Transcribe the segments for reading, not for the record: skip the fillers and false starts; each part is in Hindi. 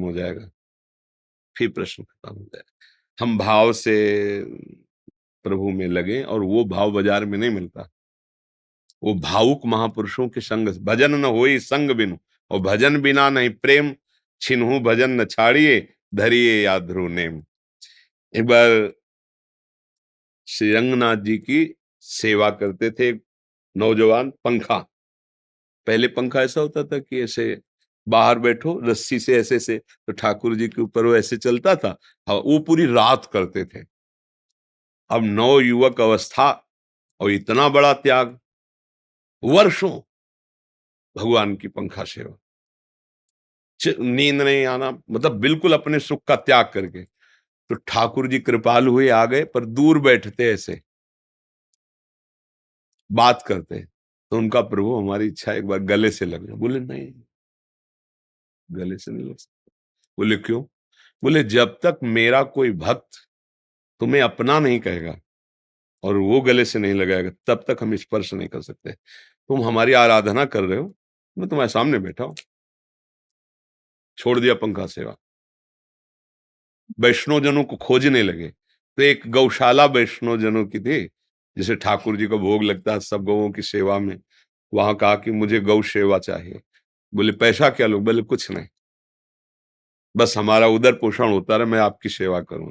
हो जाएगा, फिर प्रश्न खत्म हो जाएगा। हम भाव से प्रभु में लगे, और वो भाव बाजार में नहीं मिलता। वो भावुक महापुरुषों के संग, भजन न होई संग बिनु, और भजन बिना नहीं प्रेम, छिन्हु भजन न छाड़िए, धरिए या ध्रुव नेम। एक बार श्री रंगनाथ जी की सेवा करते थे नौजवान, पंखा। पहले पंखा ऐसा होता था कि ऐसे बाहर बैठो रस्सी से ऐसे से, तो ठाकुर जी के ऊपर वो ऐसे चलता था। हाँ, वो पूरी रात करते थे। अब नौ युवक अवस्था और इतना बड़ा त्याग, वर्षों भगवान की पंखा सेवा, नींद नहीं आना, मतलब बिल्कुल अपने सुख का त्याग करके। तो ठाकुर जी कृपालु हुए, आ गए, पर दूर बैठते ऐसे बात करते। तो उनका, प्रभु हमारी इच्छा एक बार गले से लग जाए। बोले नहीं, गले से नहीं लग सकता। बोले क्यों? बोले जब तक मेरा कोई भक्त तुम्हें अपना नहीं कहेगा और वो गले से नहीं लगाएगा, तब तक हम स्पर्श नहीं कर सकते। तुम हमारी आराधना कर रहे हो, मैं तुम्हारे सामने बैठा हूं। छोड़ दिया पंखा सेवा, वैष्णव जनों को खोजने लगे। तो एक गौशाला वैष्णव जनों की थी, जैसे ठाकुर जी का भोग लगता है सब गौओं की सेवा में। वहां कहा कि मुझे गौ सेवा चाहिए। बोले पैसा क्या लो? बोले कुछ नहीं, बस हमारा उदर पोषण होता रहे, मैं आपकी सेवा करूं।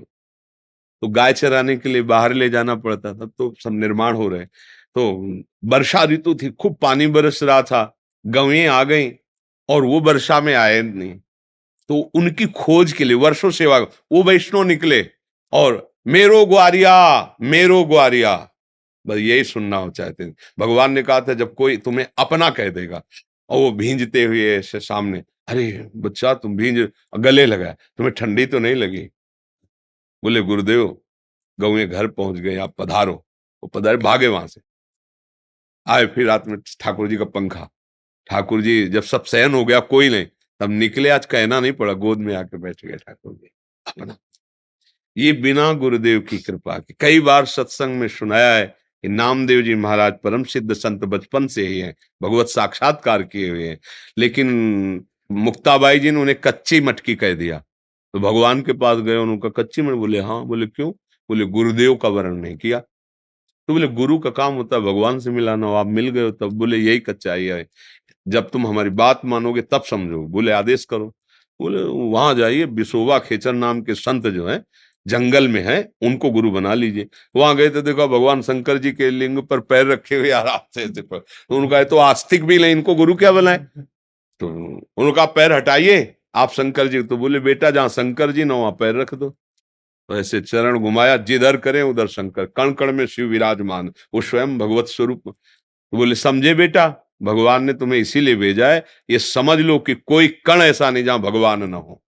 तो गाय चराने के लिए बाहर ले जाना पड़ता था, तो सब निर्माण हो रहे। तो वर्षा ऋतु थी, खूब पानी बरस रहा था, गवें आ गई और वो वर्षा में आए नहीं। तो उनकी खोज के लिए वर्षों सेवा, वो वैष्णव निकले और मेरो ग्वारिया, मेरो ग्वारिया, बस यही सुनना हो चाहते थे। भगवान ने कहा था जब कोई तुम्हें अपना कह देगा, और वो भींजते हुए ऐसे सामने, अरे बच्चा तुम भींज, गले लगा, तुम्हें ठंडी तो नहीं लगी? बोले गुरुदेव गौएं घर पहुंच गए, आप पधारो। वो पधारे, भागे वहां से आए। फिर रात में ठाकुर जी का पंखा, ठाकुर जी जब सब शयन हो गया, कोई नहीं, तब निकले। आज कहना नहीं पड़ा, गोद में आके बैठ गए ठाकुर जी अपना। ये बिना गुरुदेव की कृपा के। कई बार सत्संग में सुनाया है कि नामदेव जी महाराज परम सिद्ध संत बचपन से ही हैं, भगवत साक्षात्कार किए हुए हैं, लेकिन मुक्ताबाई जी ने उन्हें कच्ची मटकी कह दिया। तो भगवान के पास गए, उनका कच्ची मटकी? बोले हाँ। बोले क्यों? बोले गुरुदेव का वर्ण नहीं किया। तो बोले गुरु का काम होता है भगवान से मिलाना, आप मिल गए हो तब। बोले यही कच्चा ही है, जब तुम हमारी बात मानोगे तब समझो। बोले आदेश करो। बोले वहां जाइए, बिसोबा खेचर नाम के संत जो है जंगल में है, उनको गुरु बना लीजिए। वहां गए तो देखा भगवान शंकर जी के लिंग पर पैर रखे हुए आराम से ऐसे पर। तो उनका तो आस्तिक भी नहीं, इनको गुरु क्या बनाए? तो उनका पैर हटाइए आप शंकर जी। तो बोले बेटा जहां शंकर जी ना वहां पैर रख दो। तो ऐसे चरण घुमाया, जिधर करें उधर शंकर, कण कण में शिव विराजमान, वो स्वयं भगवत स्वरूप। तो बोले समझे बेटा, भगवान ने तुम्हें इसीलिए भेजा है, ये समझ लो कि कोई कण ऐसा नहीं जहां भगवान ना हो।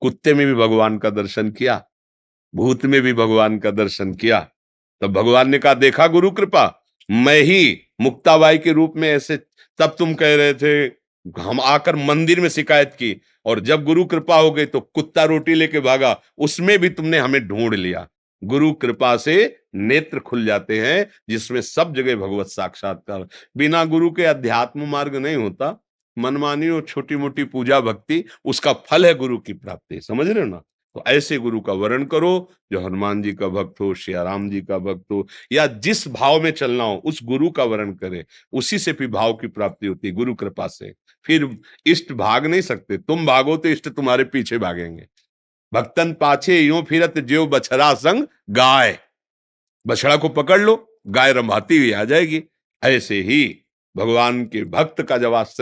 कुत्ते में भी भगवान का दर्शन किया, भूत में भी भगवान का दर्शन किया। तब भगवान ने कहा देखा गुरु कृपा, मैं ही मुक्ताबाई के रूप में ऐसे, तब तुम कह रहे थे, हम आकर मंदिर में शिकायत की, और जब गुरु कृपा हो गई तो कुत्ता रोटी लेके भागा, उसमें भी तुमने हमें ढूंढ लिया। गुरु कृपा से नेत्र खुल जाते हैं, जिसमें सब जगह भगवत साक्षात्कार। बिना गुरु के अध्यात्म मार्ग नहीं होता। मनमानी और छोटी मोटी पूजा भक्ति, उसका फल है गुरु की प्राप्ति। समझ रहे हो ना? तो ऐसे गुरु का वरण करो जो हनुमान जी का भक्त हो, श्री राम जी का भक्त हो, या जिस भाव में चलना हो उस गुरु का वरण करे। उसी से भी भाव की प्राप्ति होती है, गुरु कृपा से। फिर इष्ट भाग नहीं सकते, तुम भागो तो इष्ट तुम्हारे पीछे भागेंगे। भक्तन पाछे यूं फिरत ज्यो बछड़ा संग गाय, बछड़ा को पकड़ लो, गाय रंभाती हुई आ जाएगी। ऐसे ही भगवान के भक्त का जब आश्रय